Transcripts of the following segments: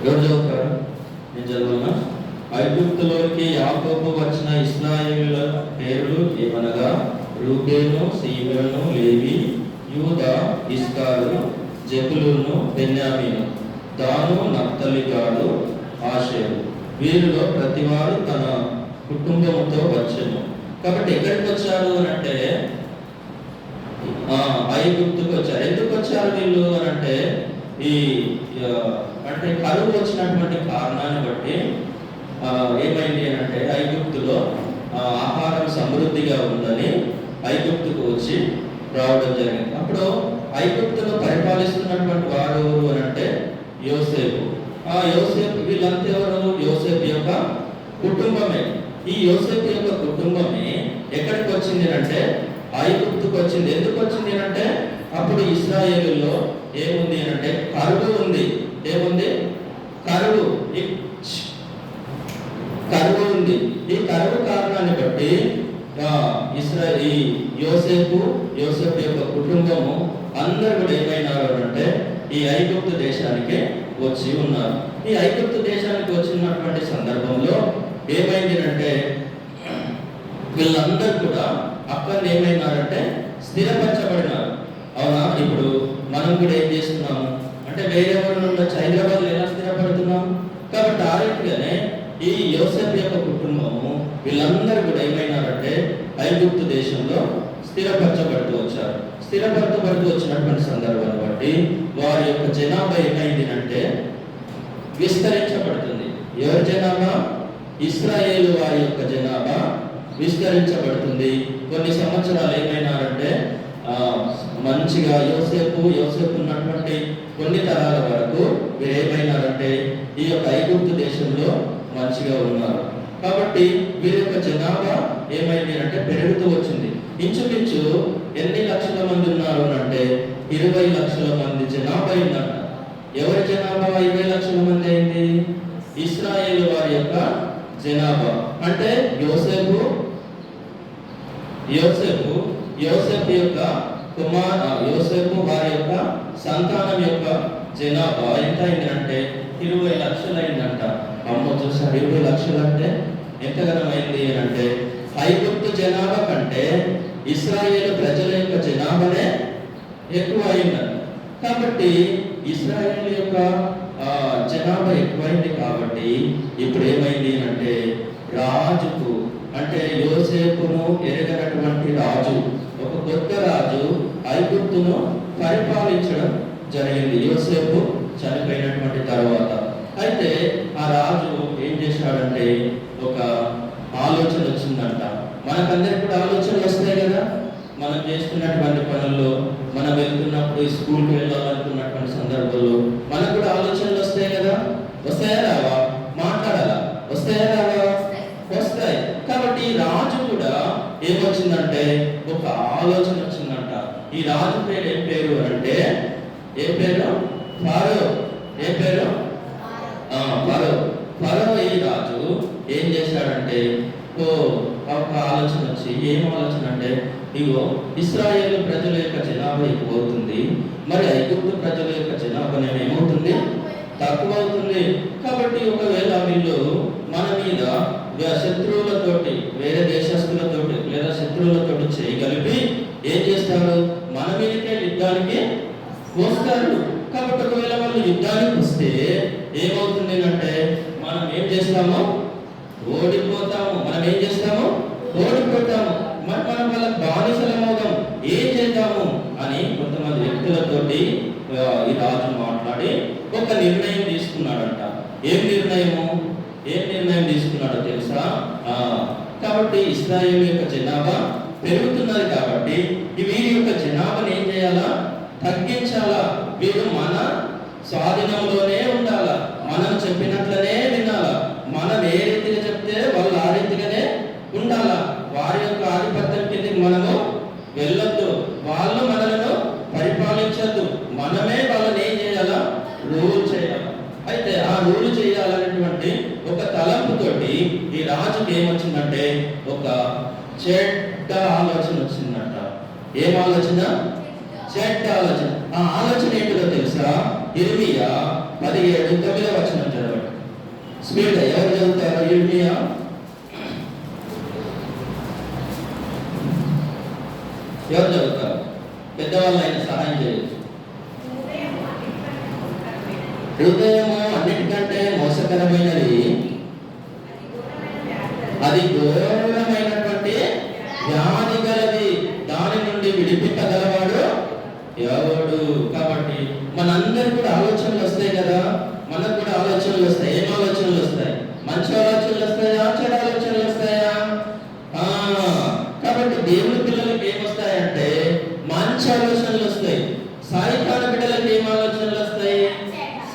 ఎవరు చదువుతారు? నేను చదవనా? ఐగుప్తులోకి యాకోబు వచ్చిన ఇశ్రాయేలుల పేర్లు ఏమనగా రూబేను, సీమోను, లేవి, యూదా, ఇస్కారు, జెబులూను, బెన్యామీను, దాను, నఫ్తలి, గాదు, ఆషేరు. వీరిలో ప్రతివారు తన కుటుంబంతో వచ్చెను. కాబట్టి ఎక్కడికి వచ్చారు అని అంటే ఐగుప్తుకు వచ్చారు. ఎందుకు వచ్చారు వీళ్ళు అని అంటే ఈ అంటే కరువు వచ్చినటువంటి కారణాన్ని బట్టి ఏమైంది అని అంటే ఐగుప్తులో ఆహారం సమృద్ధిగా ఉందని ఐగుప్తుకు వచ్చి రావడం జరిగింది. అప్పుడు ఐగుప్తును పరిపాలిస్తున్నటువంటి వారు ఎవరు అని అంటే యోసేపు. యోసేపు వీళ్ళంతా ఎవరు? యోసేపు యొక్క కుటుంబమే. ఈ యోసేపు యొక్క కుటుంబమే ఎక్కడికి వచ్చింది అంటే ఐగుప్తుకు వచ్చింది. ఎందుకు వచ్చింది అంటే అప్పుడు ఇశ్రాయేలులో ఏముంది అంటే కరువు ఉంది. ఏముంది? కరువు ఉంది. ఈ కరువు కారణాన్ని బట్టి ఈ యోసేపు యొక్క కుటుంబము అందరూ కూడా ఏమైనారు అంటే ఈ ఐగుప్తు దేశానికి వచ్చి ఉన్నారు. ఈ ఐగుప్తు దేశానికి వచ్చినటువంటి సందర్భంలో ఏమైంది అంటే వీళ్ళందరూ కూడా అక్కడ ఏమైనారంటే స్థిరపరచబడినారు. అవునా? ఇప్పుడు మనం కూడా ఏం చేస్తున్నాము అంటే వేరే వాళ్ళు ఉండొచ్చు, హైదరాబాద్లో ఎలా స్థిరపడుతున్నాం. కాబట్టి ఆ రీతిగానే ఈ యోసేపు యొక్క కుటుంబము వీళ్ళందరూ కూడా ఏమైనారంటే ఐగుప్తు దేశంలో స్థిరపరచబడుతూ వచ్చారు. స్థిరపరచబడుతూ వచ్చినటువంటి సందర్భాన్ని బట్టి వారి యొక్క జనాభా ఏమైంది అంటే విస్తరించబడుతుంది. ఎవరి జనాభా? ఇశ్రాయేలు వారి యొక్క జనాభా విస్తరించబడుతుంది. కొన్ని సంవత్సరాలు ఏమైనారంటే మంచిగా యోసేపు ఉన్నటువంటి కొన్ని తరాల వరకు వీరు ఏమైనారంటే ఈ యొక్క ఐగుప్తు దేశంలో మంచిగా ఉన్నారు. కాబట్టి వీరి యొక్క జనాభా ఏమైంది అంటే పెరుగుతూ వచ్చింది. ఇంచుమించు ఎన్ని లక్షల మంది ఉన్నారు అంటే 20 లక్షల మంది జనాభా అయిందంట. ఎవరి జనాభా 20 లక్షల మంది అయింది? ఇశ్రాయేలు వారి యొక్క జనాభా. అంటే యోసేపు యొక్క యోసేపు వారి యొక్క సంతానం యొక్క జనాభా ఎంత అయిందంటే 20 లక్షలు అయిందంట. అమ్మ చూసారు, 20 లక్షలు అంటే ఎంతగానం అయింది అంటే ఐగుప్తు జనాభా కంటే ఇశ్రాయేలు ప్రజల యొక్క జనాభానే ఎక్కువ అయిందంట. కాబట్టి ఇశ్రాయేలు యొక్క జనాభా ఎక్కువైంది. కాబట్టి ఇప్పుడు ఏమైంది అంటే రాజుకు అంటే యోసేపును ఎరగనటువంటి రాజు, ఒక కొత్త రాజు ఐగుప్తును పరిపాలించడం జరిగింది యోసేపు చనిపోయినటువంటి తర్వాత. అయితే ఆ రాజు ఏం చేశాడంటే ఒక ఆలోచన వచ్చిందంట. మనకందరికి కూడా ఆలోచనలు వస్తాయి కదా. మనం చేస్తున్నటువంటి పనుల్లో, మనం వెళ్తున్నప్పుడు స్కూల్కి వెళ్ళాలనుకున్నటువంటి సందర్భంలో మనకు కూడా ఆలోచనలు వస్తాయి కదా. వస్తాయా రావా? మాట్లాడాలా? వస్తాయా రావా? వస్తాయి. కాబట్టి రాజు కూడా ఏమొచ్చిందంటే ఒక ఆలోచన వచ్చిందంట. ఈ రాజు పేరు ఏం పేరు అంటే ఏం పేరు? ఫరో. ఏ పేరు? ఫరో. ఈ రాజు ఏం చేశాడంటే ఒక ఆలోచన వచ్చి, ఏం ఆలోచన అంటే ఇగో ఇశ్రాయేలు ప్రజల యొక్క జనాభా ఎక్కువ అవుతుంది, మరి ఐగుప్తు ప్రజల యొక్క జనాభా ఏమవుతుంది? తక్కువ అవుతుంది. కాబట్టి ఒకవేళ వీళ్ళు మన మీద శత్రువులతోటి, వేరే దేశస్తులతోటి లేదా శత్రువులతోటి చేయగలిపి ఏం చేస్తారు? మన మీదకే యుద్ధానికి వస్తారు. కాబట్టి ఒకవేళ వాళ్ళు యుద్ధానికి వస్తే ఏమవుతుంది అంటే మనం ఏం చేస్తాము? ఓడిపోతాము. మనం ఏం చేస్తాము? ఓడిపోతాము. మరి మనం వాళ్ళకి బానిసలమవుతాం. ఏం చేద్దాము అని కొంతమంది వ్యక్తులతోటి ఈ రాజు మాట్లాడి ఒక నిర్ణయం తీసుకున్నాడంట. ఏం నిర్ణయం తీసుకున్నాడో తెలుసా? కాబట్టి ఇశ్రాయేలు యొక్క జనాభా పెరుగుతున్నది కాబట్టి వీరి యొక్క జనాభాని ఏం చేయాలా? తగ్గించాలా. వీరు మన స్వాధీనంలోనే ఉండాలా, మనం చెప్పినట్లనే వినాలా, మనం ఏ రీతిగా చెప్తే వాళ్ళు ఆ రీతిగానే ఉండాలా. వారి యొక్క ఆధిపత్యం కిందకి మనము వెళ్ళొద్దు, వాళ్ళు మనలను పరిపాలించద్దు, మనమే వాళ్ళని ఏం చేయాలా? రూల్ చేయాలి. అయితే ఆ రూల్ చేయాలనేటువంటి ఒక తలంపుతోటి ఈ రాజుకి ఏమొచ్చిందంటే ఒక చెడ్డ ఆలోచన వచ్చిందంట. ఏం ఆలోచన? చెడ్డ ఆలోచన. ఆ ఆలోచన ఏంటిదో తెలుసా? ఇర్మియా 17:9 చదవండి. స్పీడ్ ఎవరు చదువుతారు? ఇర్మియా ఎవరు చదువుతారు? పెద్దవాళ్ళు అయినా సహాయం చేయొచ్చు. హృదయము అన్నిటికంటే మోసకరమైనది, అది ఘోరమైనటువంటి వ్యాధి గలది, దాని నుండి విడిపించగలవాడు ఎవడు? కాబట్టి మనందరికి కూడా ఆలోచనలు వస్తాయి కదా, మనకు కూడా ఆలోచనలు వస్తాయి. ఏం ఆలోచనలు వస్తాయి? మంచి ఆలోచనలు వస్తాయా, చెడు ఆలోచనలు వస్తాయా? కాబట్టి దేవుని పిల్లలకి ఏమొస్తాయంటే మంచి ఆలోచనలు వస్తాయి. సాయితాన బిడ్డలకు ఏం ఆలోచనలు వస్తాయి?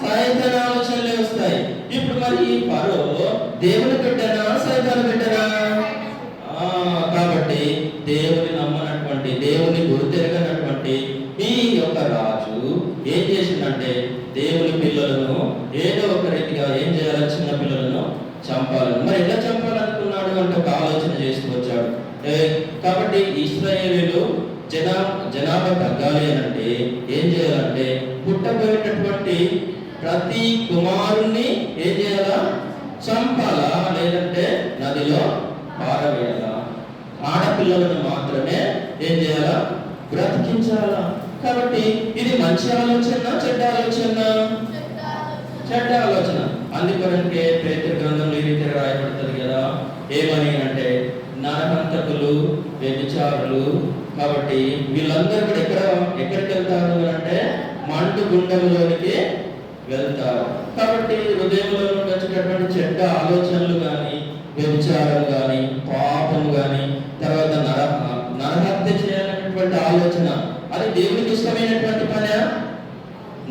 సైతాన్ ఆలోచనలే వస్తాయి. ఇప్పుడు మరి ఈ ఫరో దేవుని బిడ్డనా, సైతాన్ బిడ్డనా? కాబట్టి దేవుని నమ్మనటువంటి, దేవుని గుర్తెరగనటువంటి ఈ యొక్క రాజు ఏం చేసిందంటే దేవుని పిల్లలను ఏదో ఒక రీతిగా ఏం చేయాలి? చిన్న పిల్లలను చంపాలని. మరి ఎలా చంపాలనుకున్నాడు అంటే ఒక ఆలోచన చేసుకొచ్చాడు. కాబట్టి ఇశ్రాయేలీయులు జనాభా తగ్గాలి అంటే ఏం చేయాలంటే పుట్టబోయేటటువంటి ప్రతి కుమారుణ్ణి ఏం చేయాలా? చంపాలా, లేదంటే నదిలో పారవేయాలా. ఆడపిల్లలను మాత్రమే ఏం చేయాలా? బ్రతికించాలా. కాబట్టి ఇది మంచి ఆలోచన, చెడ్డ ఆలోచన? చెడ్డ ఆలోచన. అందుకొరకే పేతురు గ్రంథంలో ఈ రీతిగా రాయబడుతుంది కదా, ఏమని అంటే నరహంతకులు, వ్యభిచారులు. కాబట్టి వీళ్ళందరూ కూడా ఎక్కడికి వెళ్తారు అంటే మండు గుండంలోనికి వెళ్తారు. కాబట్టి హృదయంలో వచ్చేటటువంటి చెడ్డ ఆలోచనలు కానీ, వ్యభిచారం కానీ, పాపం కానీ, తర్వాత నరహత్య చేయాలనేటువంటి ఆలోచన, అది దేవునికి ఇష్టమైనటువంటి పనా?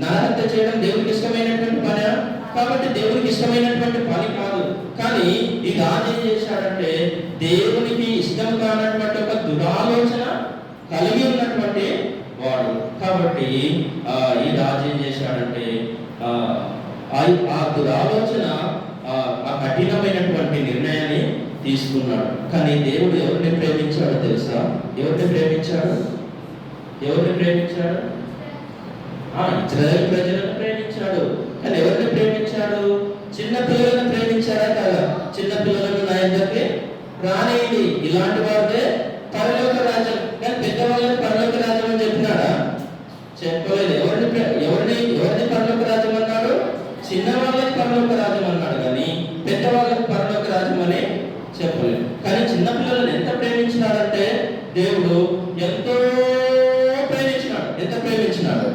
నరహత్య చేయడం దేవునికి ఇష్టమైనటువంటి పనా? కాబట్టి దేవునికి ఇష్టమైనటువంటి పని కాదు. కానీ ఈ రాజు ఏం చేశాడంటే దేవునికి ఇష్టం కానటువంటి ఒక దురాలోచన కలిగి ఉన్నటువంటి వాడు. కాబట్టి ఈ రాజు ఏం చేశాడంటే ఆ దురాలోచన, ఆ కఠినమైనటువంటి నిర్ణయాన్ని తీసుకున్నాడు. కానీ దేవుడు ఎవరిని ప్రేమించాడో తెలుసా? ఎవరిని ప్రేమించాడు? ఎవరిని ప్రేమించాడు? ఇశ్రాయేలు ప్రజలను ప్రేమించాడు. కానీ ఎవరిని ప్రేమించాడు? చిన్న పిల్లలను ప్రేమించాడా కదా? చిన్న పిల్లలను నా దగ్గరికి రానియండి, ఇలాంటి వారే పరలోక రాజ్యం. కానీ పెద్దవాళ్ళని పరలోక రాజ్యం అని చెప్పినాడా? చెప్పలేదు. ఎవరిని పరలోక రాజ్యం అన్నాడు? చిన్న వాళ్ళకి పరలోక రాజ్యం అన్నాడు, కానీ పెద్దవాళ్ళకి పరలోక రాజ్యం అని చెప్పలేదు. కానీ చిన్న పిల్లలను ఎంత ప్రేమించినాడంటే దేవుడు ఎంతో ప్రేమించినాడు. ఎంత ప్రేమించినాడు?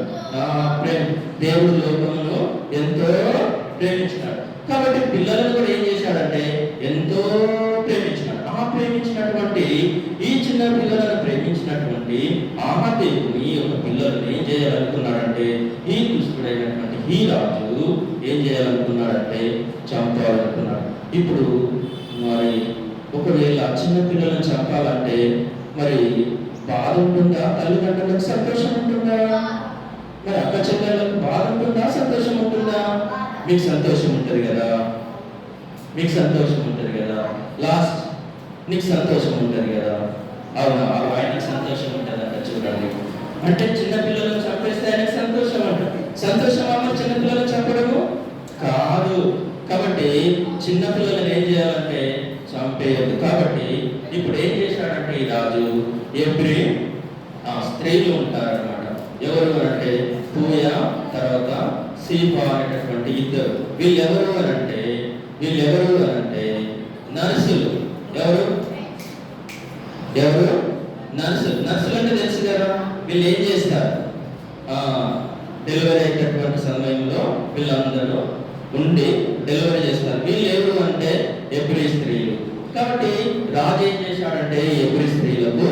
దేవుడు లోకమును ఎంతో ప్రేమించినాడు. కాబట్టి పిల్లలను కూడా ఏం చేశాడంటే ఎంతో ప్రేమించినాడు. ప్రేమించినటువంటి ఈ చిన్న పిల్లలను ప్రేమించినటువంటి దేవుడు ఈ యొక్క పిల్లలను ఏం చేయాలనుకున్నాడంటే ఈ దుష్టుడైనటువంటి ఈ రాజు ఏం చేయాలనుకున్నాడంటే చంపాలనుకున్నాడు. ఇప్పుడు మరి ఒకవేళ చిన్న పిల్లలను చంపాలంటే మరి బాధ ఉంటుందా? తల్లిదండ్రులకు సంతోషం ఉంటుందా? మరి అక్క చెల్లెళ్ళకు బాధ ఉంటుందా? సంతోషం ఉంటుందా? మీకు సంతోషం ఉంటుంది కదా, మీకు సంతోషం ఉంటుంది కదా. లాస్ట్ నీకు సంతోషం ఉంటుంది కదా. అవునా? ఆయనకి సంతోషం ఉంటుంది అంట. చూడండి, అంటే చిన్నపిల్లలను చంపేస్తే ఆయనకు సంతోషం అంట. సంతోషం అమ్మ చిన్నపిల్లలను చంపడము కాదు. కాబట్టి చిన్నపిల్లలను ఏం చేయాలంటే చంపేయద్దు. కాబట్టి ఇప్పుడు ఏం చేశాడంటే ఈ రాజు ఎవ్రీ స్త్రీలు ఉంటారన్నమాట. ఎవరు అంటే పూయ, తర్వాత సీపా అనేటటువంటి ఇద్దరు. వీళ్ళెవరు అనంటే నర్సులు. ఎవరు నర్సులు అంటే తెలుసు కదా. వీళ్ళు ఏం చేస్తారు? డెలివరీ అయ్యేటటువంటి సమయంలో వీళ్ళందరూ ఉండి డెలివరీ చేస్తారు. వీళ్ళు ఎవరు అంటే ఎబ్రీ స్త్రీలు. కాబట్టి రాజు ఏం చేశాడంటే ఎబ్రీ స్త్రీలకు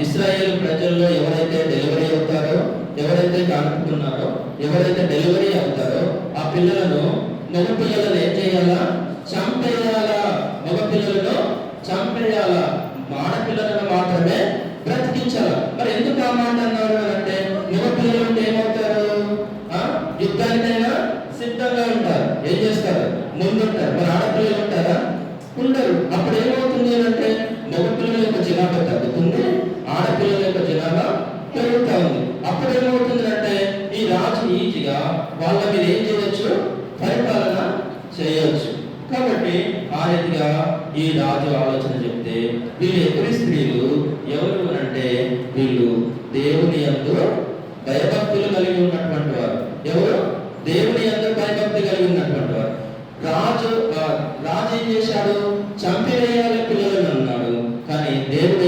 ఇశ్రాయేలు ప్రజల్లో ఎవరైతే డెలివరీ అవుతారో, ఎవరైతే కనుక్కున్నారో, ఎవరైతే డెలివరీ అవుతారో ఆ పిల్లలను, మగ పిల్లలను ఏం చేయాలా? చంపేయాలా. మగ పిల్లలను చంపేయాలా, ఆడపిల్లలను మాత్రమే బ్రతికించాలా. మరి ఎందుకు ఆ మాట అన్నారు అంటే మగ పిల్లలు ఉంటే ఏమవుతారు? యుద్ధానికైనా సిద్ధంగా ఉంటారు. ఏం చేస్తారు? ముందుంటారు. మరి ఆడపిల్లలు ఉంటారా? ఉండరు. అప్పుడు ఏమవుతుంది అంటే మగ పిల్లల యొక్క జనాభా తగ్గుతుంది, ఆడపిల్లల యొక్క జనాభా పెరుగుతా ఉంది. అప్పుడు ఏమవుతుంది అంటే ఈ రాజు ఈజీగా వాళ్ళ మీద ఏం చేయవచ్చు? పరిపాలన ఆ రీతిగా ఈ రాజు ఆలోచన చెప్తే, వీళ్ళు ఎవ్వరి స్త్రీలు ఎవరు అంటే వీళ్ళు దేవుని యందు భయభక్తులు కలిగి ఉన్నటువంటి వారు. ఎవరు? దేవుని యందు భయభక్తి కలిగి ఉన్నటువంటి వారు. రాజు ఏం చేశాడు? చంపివేయాలి పిల్లలను అన్నాడు. కానీ దేవుడు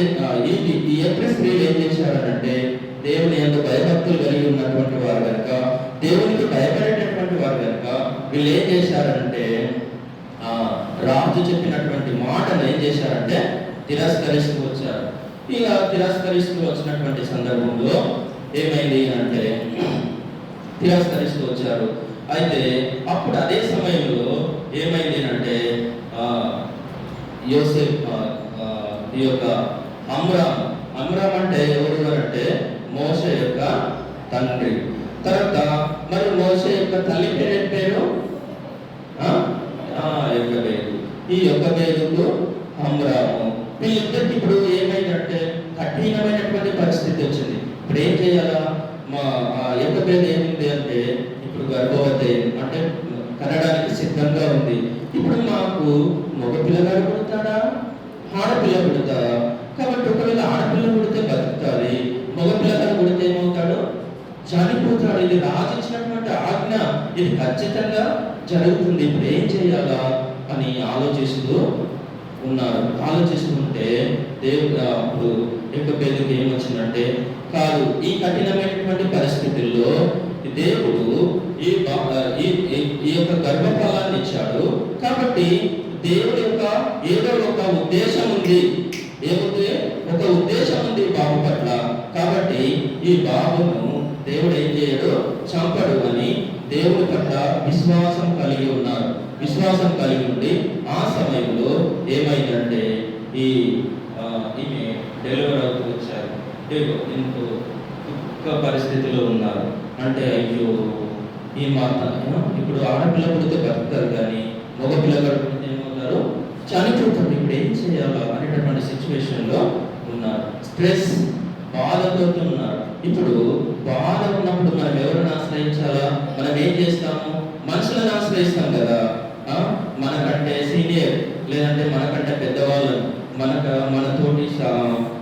ఈ ఎవ్వరి స్త్రీలు ఏం చేశారనంటే దేవుని యందు భయభక్తులు కలిగి ఉన్నటువంటి వారు కనుక, దేవునికి భయపడేటటువంటి వారు కనుక వీళ్ళు ఏం చేశారంటే రాజు చెప్పినటువంటి మాటను ఏం చేశారంటే తిరస్కరిస్తూ వచ్చారు. ఇక తిరస్కరిస్తూ వచ్చినటువంటి సందర్భంలో ఏమైంది అంటే తిరస్కరిస్తూ వచ్చారు. అయితే అప్పుడు అదే సమయంలో ఏమైంది అంటే యోసేపు ఈ యొక్క అమ్రామ్ అంటే ఎవరు అంటే మోషే యొక్క తండ్రి. తర్వాత మరి మోషే యొక్క తల్లి పేరు యొక్కబేదు. ఈ యొక్కబేదుకు అమ్రాము, వీళ్ళిద్దరికి ఇప్పుడు ఏమైందంటే కఠినమైనటువంటి పరిస్థితి వచ్చింది. ఇప్పుడు ఏం చేయాలా? మా యొక్కబేదు ఏమింది అంటే ఇప్పుడు గర్భవతి, అంటే కనడానికి సిద్ధంగా ఉంది. ఇప్పుడు మాకు మగ పిల్లగాడు పుడతాడా, ఆడపిల్ల పుడతాడా? కాబట్టి ఒకవేళ ఆడపిల్ల పుడితే బతుకుతాది, మగ పిల్లగాడు పుడితే ఏమవుతాడు? చనిపోతాడు. ఇది రాజు ఇచ్చినటువంటి ఆజ్ఞ, ఇది ఖచ్చితంగా జరుగుతుంది. ఇప్పుడు ఏం చేయాలా అని ఆలోచిస్తూ ఉన్నారు. ఆలోచిస్తుంటే దేవుడు అప్పుడు యొక్కబేదుకు ఏమొచ్చిందంటే, కాదు, ఈ కఠినమైనటువంటి పరిస్థితుల్లో దేవుడు ఈ యొక్క గర్భఫలాన్ని ఇచ్చాడు. కాబట్టి దేవుడి యొక్క ఏదో ఒక ఉద్దేశం ఉంది. ఏముంది? ఒక ఉద్దేశం ఉంది బాబు పట్ల. కాబట్టి ఈ బాబును దేవుడు ఏం చేయడు? చంపడు అని దేవుడి పట్ల విశ్వాసం కలిగి ఉన్నారు. విశ్వాసం కలిగి ఉండి ఆ సమయంలో ఏమైందంటే ఈమె డెలివరీ అవుతూ వచ్చారు. ఎంతో దుఃఖ పరిస్థితిలో ఉన్నారు. అంటే అయ్యో, ఈ మాట ఇప్పుడు ఆడపిల్ల పుడితే బతుకుతారు, కానీ మగ పిల్లగాడు పుడితే ఏమవుతారు? చనిపోతారు. ఇప్పుడు ఏం చేయాలా అనేటటువంటి సిచ్యువేషన్లో ఉన్నారు. స్ట్రెస్, బాధతో ఉన్నారు. ఇప్పుడు బాధ ఉన్నప్పుడు మనం ఎవరిని ఆశ్రయించాలా? మనం ఏం చేస్తాము? మనుషులను ఆశ్రయిస్తాం కదా. మనకంటే సీనియర్, లేదంటే మనకంటే పెద్దవాళ్ళను, మనతోటి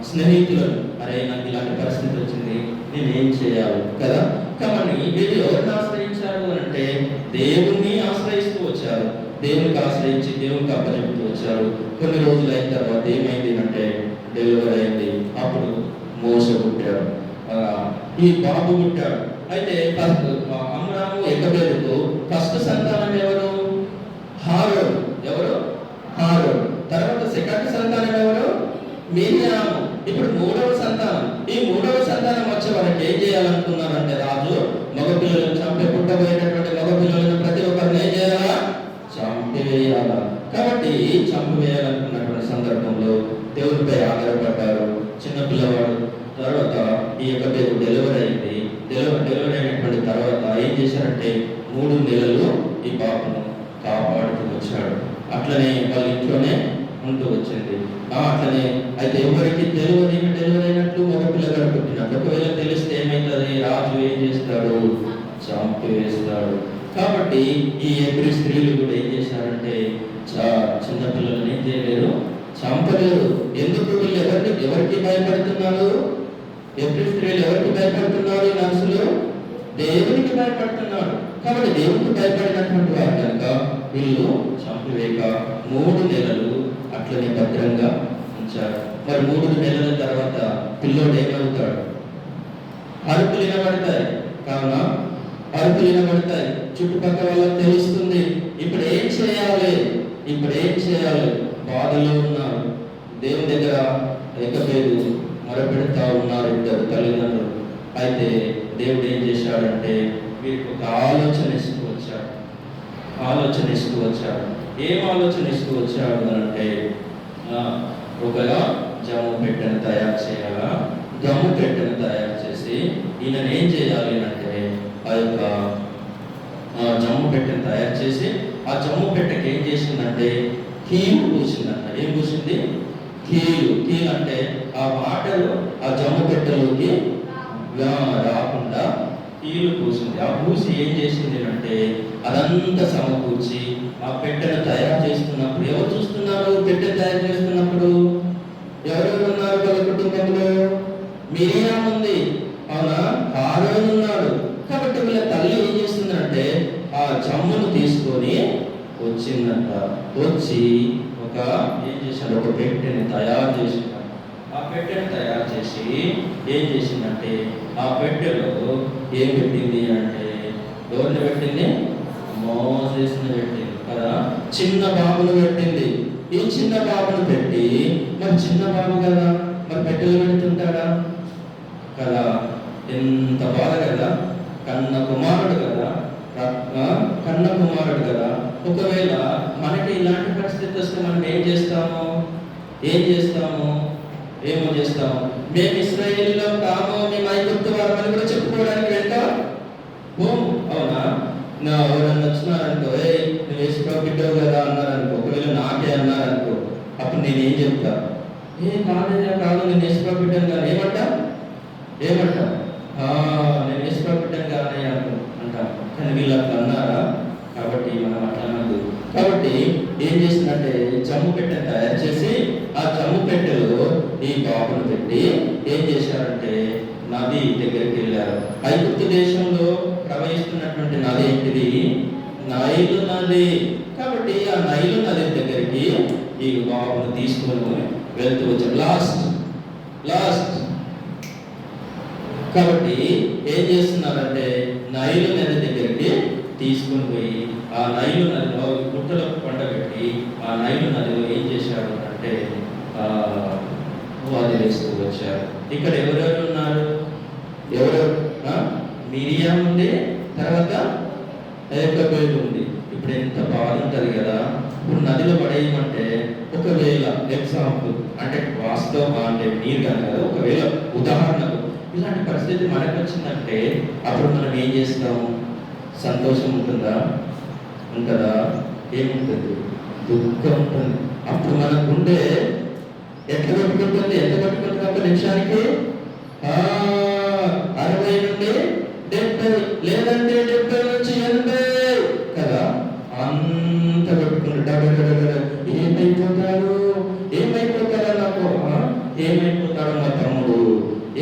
స్నేహితులను, అరే నాకు ఇలాంటి పరిస్థితి వచ్చింది, నేను ఏం చేయాలి కదా. కాబట్టి వీళ్ళు ఎవరిని ఆశ్రయించారు అంటే దేవుణ్ణి ఆశ్రయిస్తూ వచ్చారు. దేవునికి ఆశ్రయించి దేవునికి అప్పచెప్తూ వచ్చారు. కొన్ని రోజులు అయిన తర్వాత ఏమైంది అంటే డెలివరీ అయింది. అప్పుడు మోషే పుట్టాడు, ఈ బాబు పుట్టాడు. అయితే అమ్రాము యొక్కబేదుకు ఫస్ట్ సంతానం ఎవరు? హారోన్. ఎవరు? హారోన్. తర్వాత సెకండ్ సంతానం ఎవరు? మిర్యాము. ఇప్పుడు మూడవ సంతానం. ఈ మూడవ సంతానం వచ్చే వారికి ఏం చేయాలనుకున్నారంటే రాజు మగపిల్లలను పుట్టబోయేటటువంటి మగపిల్లలను ప్రతి ఒక్కరిని ఏం చేయాలా? చంపివేయాలా. కాబట్టి చంపివేయాలనుకున్నటువంటి సందర్భంలో దేవుడిపై ఆధారపడ్డారు. చిన్న పిల్లవాడు. తర్వాత ఈ యొక్క డెలివరీ అయింది. డెలివరీ అయినటువంటి తర్వాత ఏం చేశారంటే 3 నెలలు ఈ బాబును కాపాడుతూ వచ్చాడు. అట్లనే వాళ్ళ ఇంట్లోనే ఉంటూ వచ్చింది. అట్లనే అయితే ఎవరికి డెలివరీ అయినట్లు మగ పిల్లగాడు పుట్టినట్టు ఒకవేళ తెలిస్తే ఏమవుతుంది? రాజు ఏం చేస్తాడు? చంపివేస్తాడు. కాబట్టి ఈ ఎవ్వరి స్త్రీలు కూడా ఏం చేశారంటే చిన్నపిల్లలని ఏం చేయలేరు? చంపలేరు. ఎందుకు? వీళ్ళు ఎవరికి భయపడుతున్నారు? ఎవ్వరి స్త్రీలు ఎవరికి భయపడుతున్నారు? నర్సులు దేవునికి భయపడుతున్నారు. కాబట్టి దేవునికి భయపడినటువంటి వారు కనుక వీళ్ళు చంపివేక 3 నెలలు అట్లనే భద్రంగా ఉంచారు. మరి 3 నెలల తర్వాత పిల్లోడు ఏమవుతాడు? అరుపులు వినబడతాయి. కావున అరుపులు వినబడతాయి. చుట్టుపక్కల వాళ్ళకి తెలుస్తుంది. ఇప్పుడు ఏం చేయాలి? బాధలో ఉన్నారు. దేవుని దగ్గర యొక్కబేదు మొరపెడతా ఉన్నారు 2 తల్లిదండ్రులు. అయితే దేవుడు ఏం చేశాడంటే వీరికి ఒక ఆలోచన ఇస్తూ వచ్చాడు. ఏం ఆలోచన ఇస్తూ వచ్చాడు అంటే ఒక జమ్ము పెట్టెను తయారు చేయాలా. జమ్ము పెట్టెను తయారు చేసి ఈయన ఏం చేయాలి అంటే ఆ యొక్క జమ్ము పెట్టెను తయారు చేసి ఆ జమ్ము పెట్టెకి ఏం చేసిందంటే కీలు పూసిందంట. ఏం పూసింది? కీలు అంటే ఆ మాటలు ఆ జమ్ము పెట్టెలోకి రాకుండా కీలు పూసింది. ఆ పూసి ఏం చేసింది అంటే అదంతా సమకూర్చి ఆ పెట్టెను తయారు చేస్తున్నప్పుడు ఎవరు చూస్తున్నారు? పెట్టె తయారు చేస్తున్నప్పుడు ఎవరెవరు ఉన్నారు వాళ్ళ కుటుంబంలో? మిరియాం ఉంది, అవునా? ఆరోన్ ఉన్నాడు. కాబట్టి వీళ్ళ తల్లి ఏం చేస్తుందంటే ఆ జమ్మును తీసుకొని వచ్చిందంట. వచ్చి ఏం చేశాడు? ఒక పెట్టెని తయారు చేసిందంట. ఆ పెట్టెను తయారు చేసి ఏం చేసిందంటే ఆ పెట్టెలో ఏం పెట్టింది అంటే ఎవరిని పెట్టింది? మోసేస్ని పెట్టింది కదా. చిన్న బాబును పెట్టింది. ఈ చిన్న బాబును పెట్టి, మరి చిన్న బాబు కదా, మరి పెట్టెలు పెడుతుంటాడా కదా? ఎంత బాధ కదా. కన్న కుమారుడు కదా, కన్న కుమారుడు కదా. ఒకవేళ మనకి ఇలాంటి పరిస్థితి వస్తే మనం ఏం చేస్తాము? ఏమో చేస్తాము. మేము ఇశ్రాయేలులో కాము, మేము ఐగుప్తు వారమని కూడా చెప్పుకోవడానికి వెళ్తాం. అవునా? ఎవరన్నా వచ్చినారనుకో, నువ్వు యేసుప్రభు బిడ్డవు కదా అన్నారనుకో, ఒకవేళ నాకే అన్నారనుకో, అప్పుడు నేనేం చెప్తా? కాదు నేను యేసుప్రభు బిడ్డను కానీ ఏమంటా నేను యేసుప్రభు బిడ్డను కానీ అంటాం. కానీ వీళ్ళు అట్లా అన్నారా? కాబట్టి మనం అట్లా అన్నది. కాబట్టి ఏం చేసిందంటే జమ్ము పెట్టెను తయారు చేసి ఆ జమ్ము పెట్టెలో ఈ బాబును పెట్టి ఏం చేశారంటే నది దగ్గరికి వెళ్ళారు. ఐగుప్తు దేశంలో ప్రవహిస్తున్నటువంటి నది ఏంటిది? నైలు నది. కాబట్టి ఆ నైలు నది దగ్గరికి ఈ బాబును తీసుకొని వెళ్తూ వచ్చారు. లాస్ట్ కాబట్టి ఏం చేస్తున్నారంటే నైలు నది దగ్గరికి తీసుకొని పోయి ఆ నైలు నదిలో గుట్టలో పండబెట్టి ఆ నైలు నదిలో ఏం చేశారు అంటే వదిలేస్తూ వచ్చారు. ఇక్కడ ఎవరెవరు ఉన్నారు? మిరియాం ఉంది, తర్వాత ఏకబేలు ఉంది. ఇప్పుడు ఎంత బాధ ఉంటుంది కదా. ఇప్పుడు నదిలో పడేయమంటే ఒకవేళ ఎగ్జాంపుల్ అంటే వాస్తవం అంటే మీరు కాదు కదా, ఒకవేళ ఉదాహరణకు ఇలాంటి పరిస్థితి మనకు వచ్చిందంటే అప్పుడు మనం ఏం చేస్తాము? సంతోషం ఉంటుందా? ఏముంటుంది? దుఃఖం ఉంటుంది. అప్పుడు మనకుండే ఎట్లా పట్టుకుంటుంది? ఎంత పట్టుకుంటుంది? ఒక నిమిషానికి 60 నుండి 70, లేదంటే 70 నుంచి 80 కదా. అంత పట్టుకుంటాడు. ఏమైపోతాడో నాకు, ఏమైపోతాడో నా తమ్ముడు,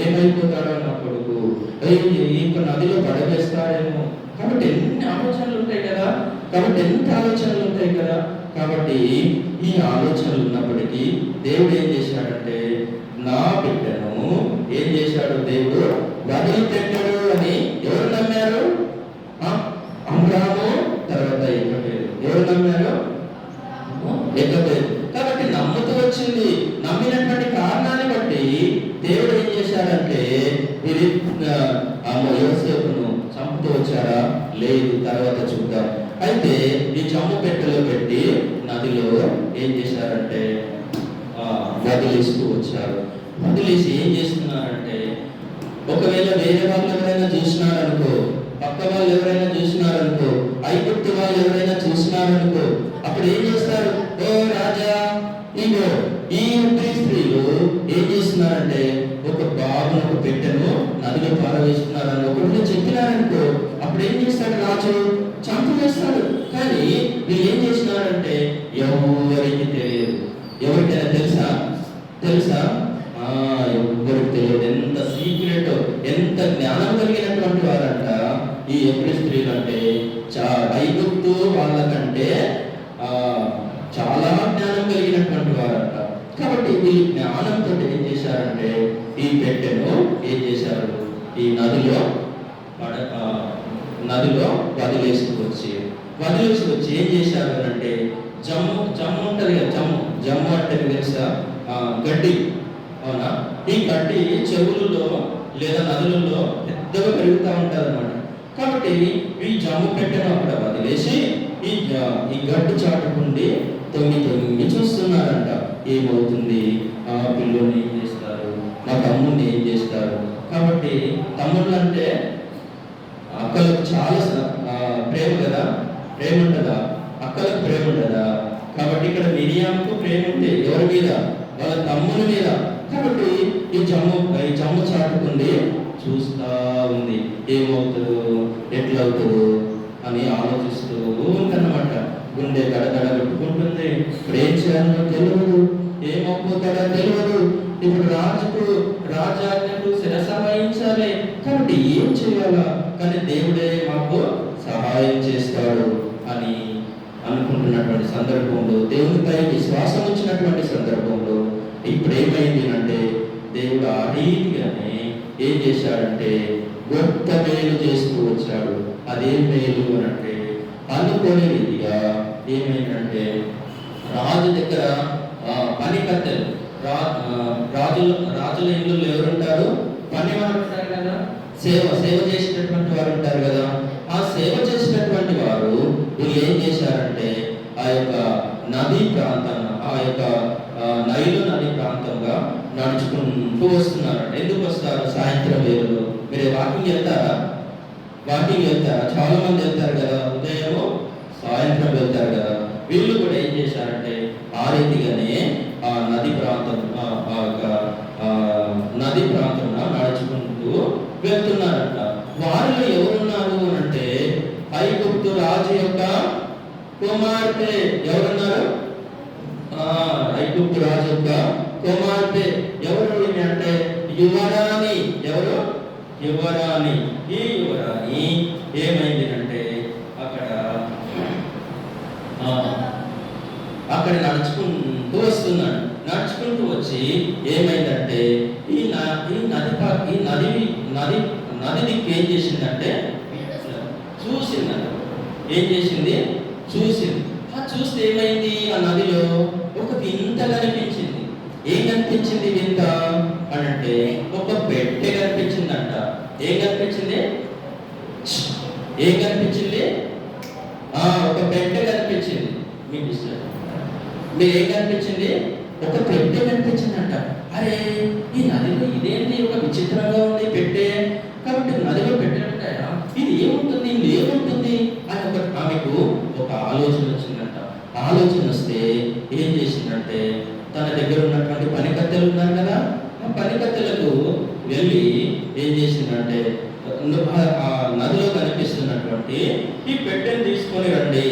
ఏమైపోతాడో నా కొడుకు, ఇంక నదిలో పడవేస్తాడేమో. కాబట్టి ఎంత ఆలోచనలు ఉంటాయి కదా. కాబట్టి ఈ ఆలోచనలు ఉన్నప్పటికీ దేవుడు ఏం చేశాడంటే నా బిడ్డను ఏం చేశాడు? దేవుడు వదిలిపెట్టాడు అని ఎవరు నమ్మారు? అబ్రాహాము, తర్వాత ఏకబేలు. ఎవరు నమ్మారు? ఏకబేలు. కాబట్టి నమ్ముతూ వచ్చింది. నమ్మినటువంటి కారణాన్ని బట్టి దేవుడు ఏం చేశాడంటే యోసేపును చంపుతూ వచ్చారా? లేదు, తర్వాత చూద్దాం. అయితే ఈ జమ్ము పెట్టెలో పెట్టి నదిలో ఏం చేశారంటే వదిలేస్తూ వచ్చారు. వదిలేసి ఏం చేస్తున్నారంటే ఒకవేళ వేరే వాళ్ళు ఎవరైనా చూసినారనుకో, పక్క వాళ్ళు ఎవరైనా చూసినారనుకో, ఐగుప్తు వాళ్ళు ఎవరైనా చూసినారనుకో, అప్పుడు ఏం చేస్తారు? ఓ రాజా, ఇగో ఈ స్త్రీలు ఏం చేస్తున్నారంటే ఒక బాబును, ఒక పెట్టెను నదిలో పారవేస్తున్నారని ఒకటి చెప్పినారనుకో, అప్పుడు ఏం చేస్తాడు? రాజు చంపివేస్తాడు. కానీ వీళ్ళు ఏం చేసినారంటే ఎవరికి తెలియదు. ఎవరికైనా తెలుసా? ఎవరికి తెలియదు. ఎంత సీక్రెట్, ఎంత జ్ఞానం కలిగినటువంటి వారంట ఈ ఎబ్రీ స్త్రీలు అంటే. ఐగుప్తు వాళ్ళకంటే చాలా జ్ఞానం కలిగినటువంటి వారంట. కాబట్టి వీళ్ళు జ్ఞానంతో ఏం చేశారంటే ఈ పెట్టెను ఏం చేశారు? ఈ నదిలో వదిలేసి వచ్చి ఏం చేశారు అంటే జమ్ము ఉంటుంది కదా, జమ్ము అంటే తెలుసా? గడ్డి. అవునా? ఈ గడ్డి చెరువులలో లేదా నదులలో పెద్దగా పెరుగుతూ ఉంటుంది అన్నమాట. కాబట్టి ఈ జమ్ము పెట్టెను అక్కడ వదిలేసి ఈ గడ్డు చాటుకుండి తొంగి చూస్తున్నారంట. ఏమవుతుంది? పిల్లోని ఏం చేస్తారు? మా తమ్ముడిని ఏం చేస్తారు? కాబట్టి తమ్ముళ్ళు అంటే అక్కలకు చాలా ప్రేమ కదా, ప్రేమ ఉంటుందా? అక్కలకు ప్రేమ ఉంటుందా? కాబట్టి ఇక్కడ మిరియాముకు ప్రేమ ఉంటే ఎవరి మీద? వాళ్ళ తమ్ముని మీద. కాబట్టి ఈ జమ్ము చాటుకుంది చూస్తా ఉంది. ఏమవుతుందో, ఎట్లా అవుతుందో అని ఆలోచిస్తూ ఉందన్నమాట. గుండె గడగడ కొట్టుకుంటుంది. ఇప్పుడు ఏం చేయాలో తెలియదు, ఏమవుతాడో తెలియదు. ఇప్పుడు రాజాజ్ఞకు శిరస వహించాలి కాబట్టి ఏం చేయాలా, కానీ దేవుడే మాకు సహాయం చేస్తాడు అని అనుకుంటున్నటువంటి సందర్భంలో, దేవునిపై విశ్వాసం వచ్చినటువంటి సందర్భంలో ఇప్పుడు ఏమైంది అంటే, దేవుడు ఆ రీతిగానే ఏం చేశాడంటే గొప్ప మేలు చేస్తూ వచ్చాడు. అదేం మేలు అనంటే, అనుకోని రీతిగా ఏమైందంటే, రాజు దగ్గర పనికత్తెలు, రాజుల ఇల్లు ఎవరుంటారు? పనివారు ఉంటారు కదా, సేవ చేసినటువంటి వారు ఉంటారు కదా. ఆ సేవ చేసినటువంటి వారు వీళ్ళు ఏం చేశారంటే, ఆ యొక్క నదీ ప్రాంతాన్ని, ఆ యొక్క నైలు నది ప్రాంతంగా నడుచుకుంటూ వస్తున్నారంట. ఎందుకు వస్తారు? సాయంత్రం వేళలో. మీరు వాకింగ్ వెళ్తారా? చాలా మంది వెళ్తారు కదా, ఉదయము సాయంత్రం వెళ్తారు కదా. వీళ్ళు కూడా ఏం చేశారంటే, ఆ రీతిగానే ఆ నది ప్రాంతంలో నడుచుకుంటూ వెళ్తున్నారంట. వారిలో ఎవరున్నారు అంటే, ఐగుప్తు రాజు యొక్క కుమార్తె. ఎవరున్నారు? ఐగుప్తు రాజు యొక్క కుమార్తె. ఎవరు అంటే యువరాణి. ఎవరు? యువరాణి. ఈ యువరాణి ఏమైంది అంటే, అక్కడ నడుచుకుంటూ వస్తున్నాడు. నడుచుకుంటూ వచ్చి ఏమైందంటే, ఈ నది దిక్కు ఏం చేసిందంటే చూసిందంట. ఏం చేసింది? చూసింది. చూస్తే ఏమైంది? ఆ నదిలో ఒక వింత కనిపించింది. ఏం కనిపించింది వింత అనంటే, ఒక పెట్టె కనిపించిందంట. ఏం కనిపించింది? ఒక పెట్టె కనిపించింది. మీకు మీరు ఏం కనిపించింది? ఒక పెట్టె కనిపించిందంట. అరే, ఈ నదిలో ఇదేంటి, ఒక విచిత్రంగా ఉంది పెట్టె. కాబట్టి నదిలో పెట్టె ఉంటాయా, ఇది ఏముంటుంది, ఇది ఏముంటుంది అని ఆమెకు ఒక ఆలోచన వచ్చిందంట. ఆలోచన వస్తే ఏం చేసిందంటే, తన దగ్గర ఉన్నటువంటి పనికత్తెలు ఉన్నారు కదా, ఆ పనికత్తెలకు వెళ్ళి ఏం చేసిందంటే, ఆ నదిలో కనిపిస్తున్నటువంటి ఈ పెట్టెను తీసుకొని రండి.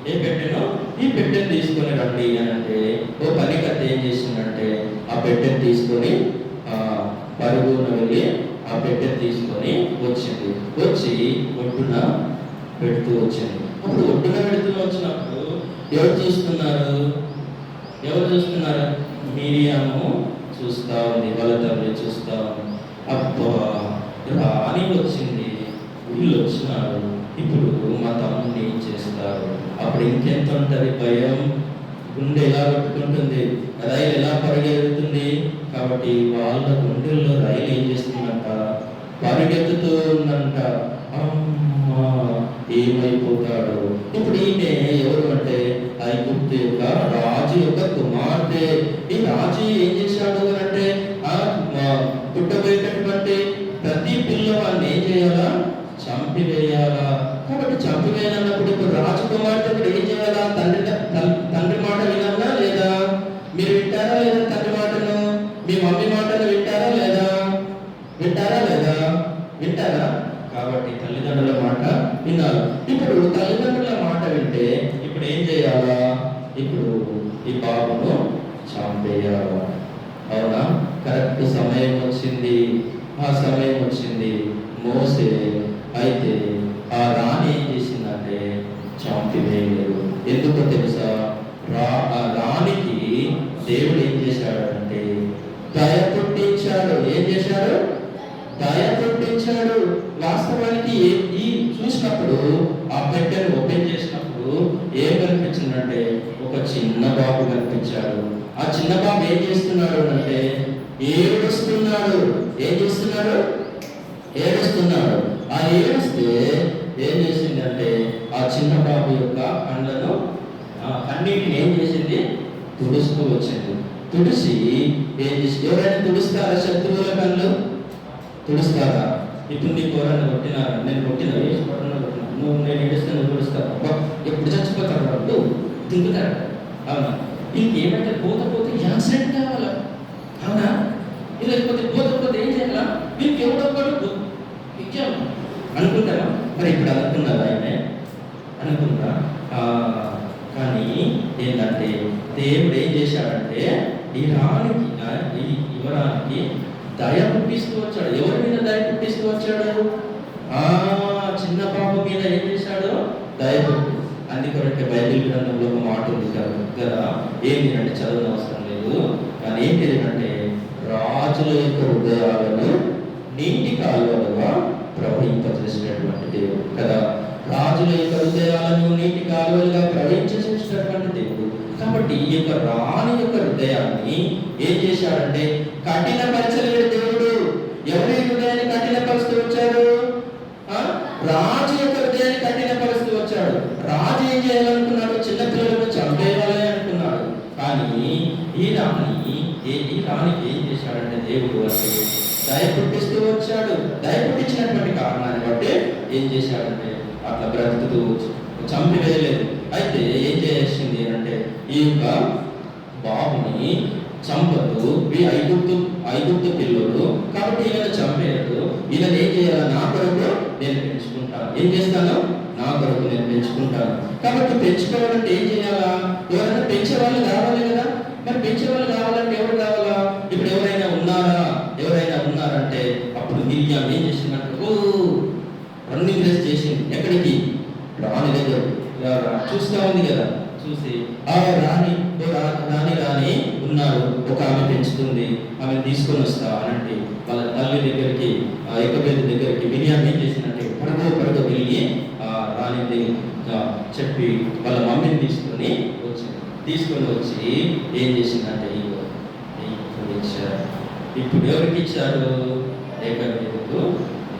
ఏ పెట్టెను? ఈ పెట్టెను తీసుకొని రండి అని అంటే, ఓ పనికత్తె ఏం చేసిందంటే, ఆ పెట్టెను తీసుకొని పరుగున వెళ్ళి ఆ పెట్టెను తీసుకొని వచ్చింది. వచ్చి ఒడ్డున పెడుతూ వచ్చింది. అప్పుడు ఒడ్డున పెడుతూ వచ్చినప్పుడు ఎవరు చూస్తున్నారు? మిరియాము చూస్తా ఉంది, వాళ్ళ తల్లి చూస్తా ఉంది. అబ్బా, రాణి వచ్చింది, వీళ్ళు వచ్చినారు, ఇప్పుడు మా తమ్ముడిని ఏం చేస్తారు? అప్పుడు ఇంకెంత ఉంటుంది భయం, గుండె ఎలా కొట్టుకుంటుంది, రైలు ఎలా పరిగెడుతుంది. కాబట్టి వాళ్ళ గుండెల్లో రైలు ఏం చేస్తుందంట, పరిగెత్తుతూ ఉందంట. అమ్మా, ఏమైపోతాడు ఇప్పుడు? ఈమె ఎవరు అంటే, ఐగుప్తు యొక్క రాజు యొక్క కుమార్తె. ఈ రాజు ఏం చేశాడు అంటే, పుట్టబోయేటటువంటి ప్రతి పిల్లవాడిని ఏం చేయాలా? చంపివేయాలా. కాబట్టి చంపివేయాలన్నప్పుడు ఇప్పుడు రాజకుమార్తె ఇప్పుడు ఏం చేయాలా? తండ్రి మాట వినాలా లేదా? మీరు వింటారా లేదా తండ్రి మాటను? మీ మమ్మీ మాటను వింటారా లేదా? వింటారా? కాబట్టి తల్లిదండ్రుల మాట వినాలి. ఇప్పుడు తల్లిదండ్రుల మాట వింటే ఇప్పుడు ఏం చేయాలా? ఇప్పుడు ఈ బాబును చంపేయాలా. అవునా? కరెక్ట్ సమయం వచ్చింది. ఆ సమయం వచ్చింది. మోసే అయితే ఆ రాణి ఏం చేసిందంటే చంపివేయలేదు. ఎందుకో తెలుసా? ఆ రాణికి దేవుడు ఏం చేశాడంటే దయ పుట్టించాడు. ఏం చేశాడు? దయ పుట్టించాడు. వాస్తవానికి ఈ చూసినప్పుడు, ఆ పెట్టెను ఓపెన్ చేసినప్పుడు ఏం కనిపించిందంటే, ఒక చిన్న బాబు కనిపించాడు. ఆ చిన్న బాబు ఏం చేస్తున్నాడు అంటే ఏడుస్తున్నాడు. ఏం చేస్తున్నాడు? ఏడుస్తున్నాడు. ఆ ఏడుస్తే ఏం చేసిందంటే, ఆ చిన్న బాబు యొక్క కన్నీటిని ఏం చేసింది? తుడుస్తూ వచ్చింది. తుడిసి ఏం చేసి, ఎవరైనా తుడుస్తారా? శత్రువుల కళ్ళు తుడుస్తారా? ఇప్పుడు నీకు ఎవరైనా కొట్టినారా? నేను కొట్టినా, నువ్వు నేను ఏడిస్తే నువ్వు తుడుస్తావు. ఎప్పుడు చచ్చిపోతాడు వాళ్ళు, తింటుతాడు. అవునా? ఇంకేమంటే పోతే యాక్సిడెంట్ కావాలా? అవునా? లేకపోతే పోతే ఏం చేయాలా? ఇంకెవడొక్కడు ఇచ్చాము అనుకుంటారా? మరి ఇప్పుడు అనుకున్నారా? అనుకుంటా. కానీ ఏంటంటే దేవుడు ఏం చేశాడంటే ఈ యువరానికి దయ పుట్టిస్తూ వచ్చాడు. ఎవరి మీద దయ పుట్టిస్తూ వచ్చాడు? చిన్న పాప మీద ఏం చేశాడు? దయ పుట్టి. అందుకొరకే బైబిల్ గ్రంథంలో ఒక మాట ఉంది కదా, ఏంటి అంటే చదవని అవసరం లేదు, కానీ ఏంటి అంటే రాజుల యొక్క హృదయాలను నీటి కాలువలుగా ప్రవహింపజేసినటువంటి దేవుడు కదా. రాజుల యొక్క హృదయాలను నీటి కాలువలుగా ప్రవహించేసినటువంటి దేవుడు. కాబట్టి ఈ యొక్క రాణి యొక్క హృదయాన్ని ఏం చేశాడంటే కఠినపరచలేడు దేవుడు. ఎవరి హృదయాన్ని కఠినపరుస్తూ వచ్చాడు? రాజు యొక్క హృదయాన్ని కఠినపరుస్తూ వచ్చాడు. రాజు ఏం చేయాలనుకున్నాడు? చిన్నపిల్లలను చంపేయాలని అనుకున్నాడు. కానీ ఈ రాణికి ఏం చేశాడంటే దేవుడు అసలు దయ పుట్టిస్తూ వచ్చాడు. దయ పుట్టించినటువంటి కారణాన్ని బట్టి ఏం చేశాడంటే అట్లా బ్రతుకుతూ చంపివేయలేదు. అయితే ఏం చేసింది అంటే ఈ యొక్క బాబుని చంపదు, ఐగుప్తు పిల్లలు కాబట్టి ఈయన చంపేయదు. ఈయన ఏం చేయాలి? నా కొరకు నేను పెంచుకుంటాను. ఏం చేస్తాను? నా కొరకు నేను పెంచుకుంటాను. కాబట్టి పెంచుకోవాలంటే ఏం చేయాలా? ఎవరైనా పెంచేవాళ్ళు కావాలి కదా. మరి పెంచేవాళ్ళు కావాలంటే ఎవరు కావాలా? ఇప్పుడు ఎవరైనా ఉన్నారంటే అప్పుడు మిరియాం ఏం చేసిందంటే రన్నింగ్ రేస్ చేసింది. ఎక్కడికి? రాణి దగ్గర. చూస్తా ఉంది కదా. చూసి రాణి ఉన్నారు, ఒక ఆమె పెంచుతుంది, ఆమెను తీసుకొని వస్తా అనంటే వాళ్ళ తల్లి దగ్గరికి ఎక్కబేది దగ్గరికి మిరియాం ఏం చేసిందంటే పరుగు వెళ్ళి రాణి చెప్పి వాళ్ళ మమ్మీని తీసుకొని వచ్చి ఏం చేసిందంటే ఇచ్చారు. ఇప్పుడు ఎవరికి ఇచ్చారు? ఏకబేదకు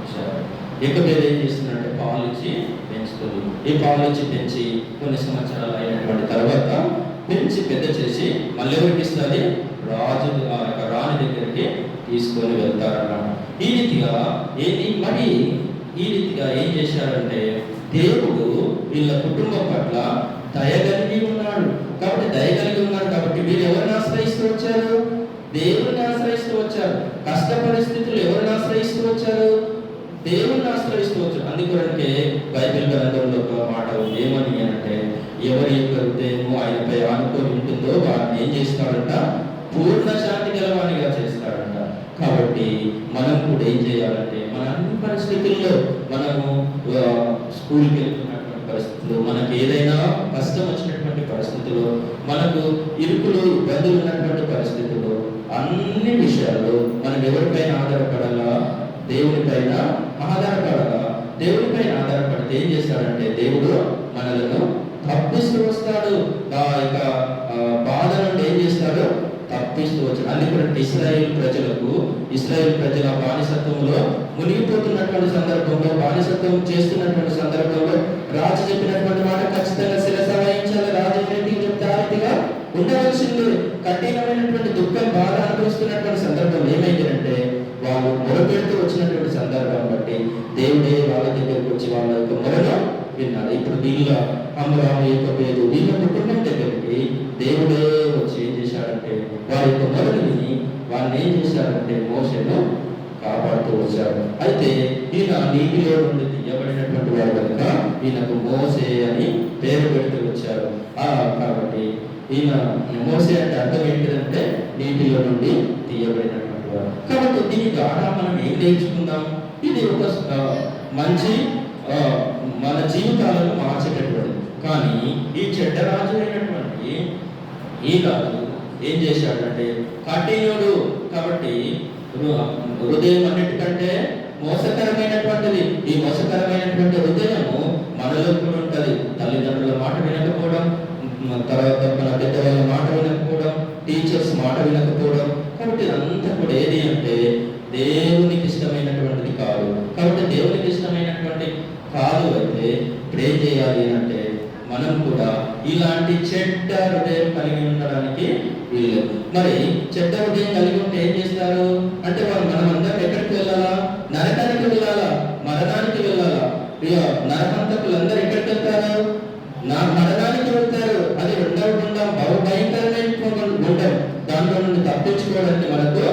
ఇచ్చారు. ఏకబేద ఏం చేస్తుందంటే పాలు ఇచ్చి పెంచుతుంది. ఈ పాలు ఇచ్చి పెంచి కొన్ని సంవత్సరాలు అయినటువంటి తర్వాత పెంచి పెద్ద చేసి మళ్ళీ ఎవరికి ఇస్తుంది? రాణి దగ్గరికి తీసుకొని వెళ్తారన్నమాట. ఈ రీతిగా ఏం చేశారంటే దేవుడు వీళ్ళ కుటుంబం పట్ల దయగలిగి ఉన్నాడు. కాబట్టి వీళ్ళు ఎవరిని ఆశ్రయిస్తూ వచ్చారు? దేవుడిని ఆశ్రయిస్తూ వచ్చారు. కష్ట పరిస్థితులు ఎవరిని ఆశ్రయిస్తూ వచ్చారు? దేవుణ్ణి ఆశ్రయిస్తూ వచ్చారు. అందుకొరకే బైబిల్ గ్రంథంలో ఒక మాట ఉంది. ఏమని అంటే ఎవరి యొక్క హృదయము ఆయనపై ఆనుకొని ఉంటుందో వారిని ఏం చేస్తాడంట? పూర్ణ శాంతి గలవానిగా చేస్తాడంట. కాబట్టి మనం కూడా ఏం చేయాలంటే మన అన్ని పరిస్థితుల్లో మనము స్కూల్కి వెళ్తున్నటువంటి పరిస్థితులు, మనకి ఏదైనా కష్టం వచ్చినటువంటి పరిస్థితుల్లో, మనకు ఇబ్బందులు ఉన్నటువంటి పరిస్థితుల్లో, అన్ని విషయాల్లో మనం ఎవరిపైన ఆధారపడాలా? దేవునిపైన ఆధారపడాలా? దేవునిపైన ఆధారపడితే ఏం చేస్తాడంటే దేవుడు మనలను తప్పిస్తూ వస్తాడు. ఆ యొక్క బాధ నుండి ఏం చేస్తాడు? తప్పిస్తూ వచ్చాడు. అందుకే ఇశ్రాయేల్ ప్రజల బానిసత్వంలో మునిగిపోతున్నటువంటి సందర్భంలో, బానిసత్వం చేస్తున్నటువంటి సందర్భంలో రాజు చెప్పినటువంటి మాట ఖచ్చితంగా శిరస వహించాలి. రాజు రీతిగా ఉండవలసింది. కఠినమైనటువంటి దుఃఖం, బాధ అనుభవిస్తున్నటువంటి సందర్భం ఏమైందంటే వాళ్ళు మొరపెడుతూ వచ్చినటువంటి సందర్భం బట్టి దేవుడే వాళ్ళ దగ్గరకు వచ్చి వాళ్ళ యొక్క మొరను విన్నాడు. ఇప్పుడు వీళ్ళ అమరాము యొక్క పేరు వీళ్ళ కుటుంబం దగ్గరికి దేవుడే వచ్చి ఏం చేశాడంటే వారి యొక్క మొరను విని వాళ్ళని ఏం చేశాడంటే మోషేను కాపాడుతూ వచ్చాడు. అయితే ఈయన నీటిలో నుండి తీయబడినటువంటి వాడు కనుక ఈయనకు మోసే అని పేరు పెడుతూ వచ్చారు. కాబట్టి ఈయన మోసే అంటే అర్థం ఏంటిదంటే నీటిలో నుండి తీయబడినటువంటి వాడు. కాబట్టి దీని ద్వారా మనం ఏం నేర్చుకుందాం? ఇది ఒక మంచి మన జీవితాలను మార్చేటటువంటిది. కానీ ఈ చెడ్డ రాజు అయినటువంటి ఈ రాజు ఏం చేశాడంటే కఠినుడు. కాబట్టి హృదయం అన్నిటికంటే మోసకరమైనటువంటిది. ఈ మోసకరమైనటువంటి హృదయము మనలో కూడా ఉంటుంది. తల్లిదండ్రుల మాట వినకపోవడం, తర్వాత మన పెద్దవాళ్ళ మాట వినకపోవడం, టీచర్స్ మాట వినకపోవడం. కాబట్టి ఇదంతా కూడా ఏది అంటే దేవునికి ఇష్టమైనటువంటిది కాదు. కాబట్టి దేవునికి ఇష్టమైనటువంటి కాదు అయితే ఇప్పుడు ఏం చేయాలి అంటే మనం కూడా ఇలాంటి చెడ్డ హృదయం కలిగి ఉండడానికి వీళ్ళు. మరి చెడ్డ హృదయం కలిగి ఉంటే ఏం చేస్తారు అంటే మనం అందరం ఎక్కడికి వెళ్ళాలా? నరకానికి వెళ్ళాలా? మరణానికి వెళ్ళాలా? నరకంతకులందరూ ఎక్కడికి వెళ్తారు? మరణానికి వెళ్తారు. అది ఉండకుండా భయంకరమైన ఉండడం. దాంట్లో నుండి తప్పించుకోవడానికి మనకు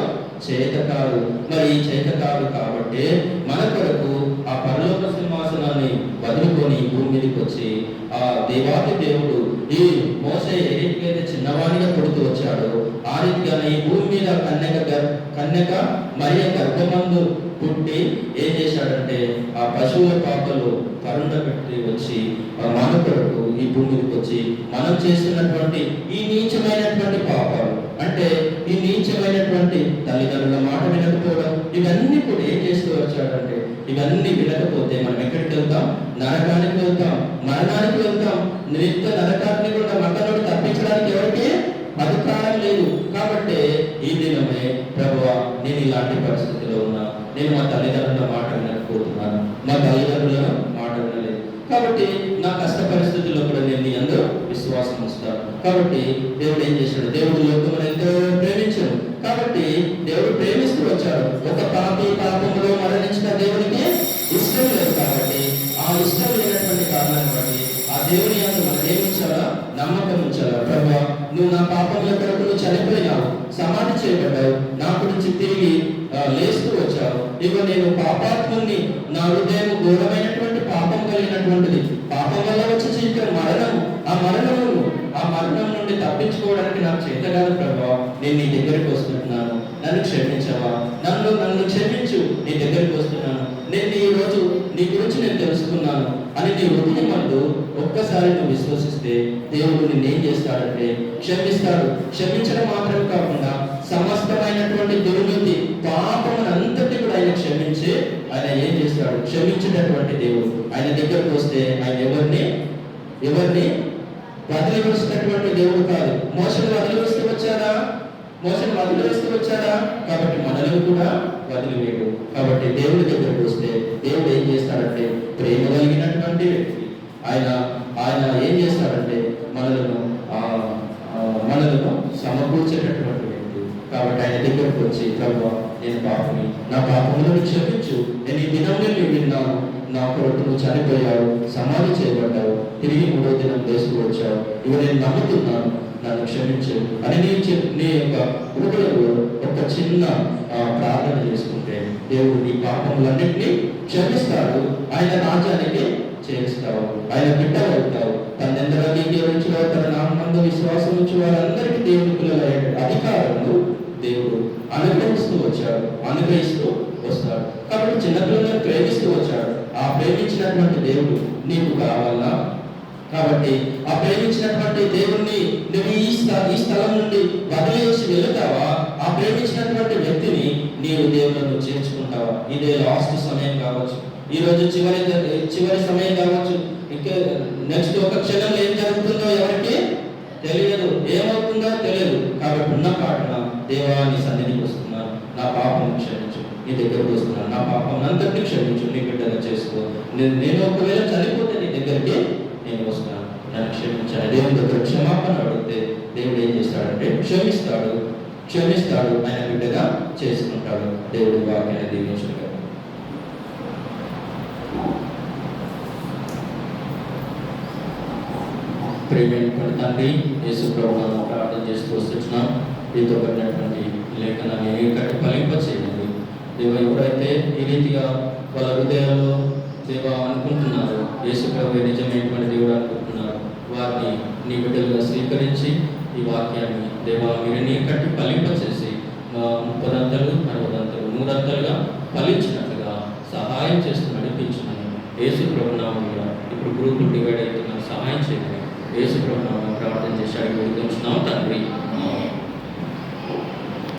చేత కాదు. మరి ఈ చేత కాదు కాబట్టి మన కొరకు ఆ పరలోక సింహాసనాన్ని వదులుకొని తీసుకొని ఈ భూమి మీదకి వచ్చి ఆ దేవాది దేవుడు ఈ మోసే ఏ రీతిగా అయితే చిన్నవాడిగా పుడుతూ వచ్చాడో ఆ రీతిగానే ఈ భూమి మీద కన్యక మరియ గర్భమందు పుట్టి ఏం చేశాడంటే ఆ పశువుల పాకలు కరుణ పెట్టి వచ్చి మన కొరకు ఈ భూమికి వచ్చి మనం చేస్తున్నటువంటి ఈ నీచమైనటువంటి పాపాలు, అంటే ఈ నీచమైనటువంటి తల్లిదండ్రుల మాట వినకపోవడం, ఇవన్నీ కూడా ఏం చేస్తూ వచ్చాడంటే ఇవన్నీ వినకపోతే మనం ఎక్కడికి వెళ్తాం? నరకానికి వెళ్తాం, మరణానికి వెళ్తాం. నిత్య నరకాన్ని కూడా మరణాన్ని తప్పించడానికి ఎవరికి అధికారం లేదు. కాబట్టి ఈ దినమే ప్రభువా, నేను ఇలాంటి పరిస్థితిలో ఉన్నా, నేను మా తల్లిదండ్రుల మాట వినకపోతున్నాను, మా తల్లిదండ్రుల మాట వినలేదు, కాబట్టి నా కష్ట పరిస్థితుల్లో కూడా నేను నీ అందరూ విశ్వాసం ఉంచుతాను. కాబట్టి దేవుడు ఏం చేశాడు? దేవుడు లోకమును ఎంతో ప్రేమించాడు. కాబట్టి దేవుడు ప్రేమిస్తూ వచ్చాడు. ఒక పాపి పాపంలో మరణించిన దేవునికి ఇష్టం లేదు. కాబట్టి ఆ ఇష్టం లేనటువంటి కారణాన్ని బట్టి ఆ దేవుని యందు మనం ఏమి ఉంచాలా? నమ్మకం ఉంచాలా. ప్రభువా, నువ్వు నా పాపంలో కొరకు నువ్వు చనిపోయినావు, సమాధి చేయబడ్డావు, నా గురించి తిరిగి లేస్తూ వచ్చావు. ఇక నేను పాపాత్ముని, నా హృదయం ఘోరమైనటువంటి పాపం కలిగినటువంటిది, పాపం వల్ల వచ్చి మరణం, ఆ మరణం నుండి తప్పించుకోవడానికి నాకు చేత కాదు ప్రభువా, నేను నీ దగ్గరికి వస్తున్నాను, నన్ను క్షమించవా, నన్ను క్షమించు, నీ దగ్గరికి వస్తున్నాను, నేను ఈ రోజు నీ గురించి నేను తెలుసుకున్నాను అని నీ హృదయం అందు ఒక్కసారి నువ్వు విశ్వసిస్తే దేవుడు నిన్నేం చేస్తాడంటే క్షమిస్తాడు. క్షమించడం మాత్రం కాకుండా సమస్తమైనటువంటి దుర్నీతి పాపమునంతటి కూడా ఆయన క్షమించి ఆయన ఏం చేస్తాడు? క్షమించేటటువంటి దేవుడు. ఆయన దగ్గరకు వస్తే ఆయన ఎవరిని వదిలివేసినటువంటి దేవుడు కాదు. మోసను వదిలివేస్తూ వచ్చాడా? మోసను వదిలివేస్తూ వచ్చాడా? కాబట్టి మనల్ని కూడా వదిలివేయడు. కాబట్టి దేవుడి దగ్గరకు వస్తే దేవుడు ఏం చేస్తాడంటే ప్రేమ కలిగినటువంటి వ్యక్తి. ఆయన ఏం చేస్తాడంటే మనలను సమకూర్చేటటువంటి వ్యక్తి. కాబట్టి ఆయన దగ్గరకు వచ్చి ప్రభువా, నేను పాపని, నా పాపములను క్షమించు, నేను ఈ దినంలో నువ్వు విన్నాను, నా కొరకు నువ్వు చనిపోయావు, సమాధి చేయబడ్డావు, తిరిగి 3వ దినం తీసుకువచ్చావు, ఇవి నేను నమ్ముతున్నాను, నన్ను క్షమించు అని నీ యొక్క హృదయంలో ఒక చిన్న ప్రార్థన చేసుకుంటే దేవుడు నీ పాపములన్నింటినీ క్షమిస్తాడు. ఆయన రాజ్యానికి చేస్తావు, ఆయన బిడ్డలవుతావు. తనెందరూ అంగీకరించులో తన నామందు విశ్వాసం ఉంచి వారందరికీ దేవుని పిల్లల అధికారంలో దేవుడు అనుగ్రహిస్తూ వస్తాడు. కాబట్టి చిన్నపిల్లలను ప్రేమిస్తూ వచ్చాడు. ఆ ప్రేమించినటువంటి దేవుడు నీకు కావాలా? కాబట్టి ఆ ప్రేమించినటువంటి దేవుణ్ణి నువ్వు ఈ స్థలం నుండి వదిలేసి వెళుతావా? ఆ ప్రేమించినటువంటి వ్యక్తిని నీవు దేవులను చేర్చుకుంటావా? ఇదే లాస్ట్ సమయం కావచ్చు, ఈ రోజు చివరి సమయం కావచ్చు, ఇంకా నెక్స్ట్ ఒక క్షణంలో ఏం జరుగుతుందో ఎవరికి తెలియదు, ఏమవుతుందో తెలియదు. కాబట్టి ఉన్న పాటన దేవా నీ సన్నిధికి వస్తున్నాను, నా పాపం క్షమించు, నీ దగ్గరకు వస్తున్నాను, నా పాపం అంతటినీ క్షమించు, నీ బిడ్డగా చేసుకో. నేను ఒకవేళ చనిపోతే నీ దగ్గరికి నేను వస్తున్నాను, నన్ను క్షమించాను. దేవుని దగ్గర క్షమాపణ అడిగితే దేవుడు ఏం చేస్తాడంటే క్షమిస్తాడు, ఆయన బిడ్డగా చేసుకుంటాడు. దేవుడి వాక్యాన్ని దీవించుకుంటాడు. ప్రేమైనటువంటి తండ్రి యేసు ప్రభువును ప్రార్థన చేస్తూ వస్తున్నాం. దీంతో పడినటువంటి లేఖనాన్ని కట్టి ఫలింపచేయండి. దేవ, ఎవరైతే ఈ రీతిగా వాళ్ళ హృదయాల్లో దేవ అనుకుంటున్నారు, యేసు ప్రభువే నిజమైనటువంటి దేవుడు అనుకుంటున్నారు, వారిని నీ బిడ్డలుగా స్వీకరించి ఈ వాక్యాన్ని దేవా మీరు నీ కట్టి ఫలింపచేసి 30 60 100 ఫలించినట్లుగా సహాయం చేస్తూ నడిపించున్నాను. యేసు ప్రభువు నామములో ఇప్పుడు గ్రూపులు డివైడ్ అవుతున్నారు, సహాయం చేయండి. యేసు ప్రభువు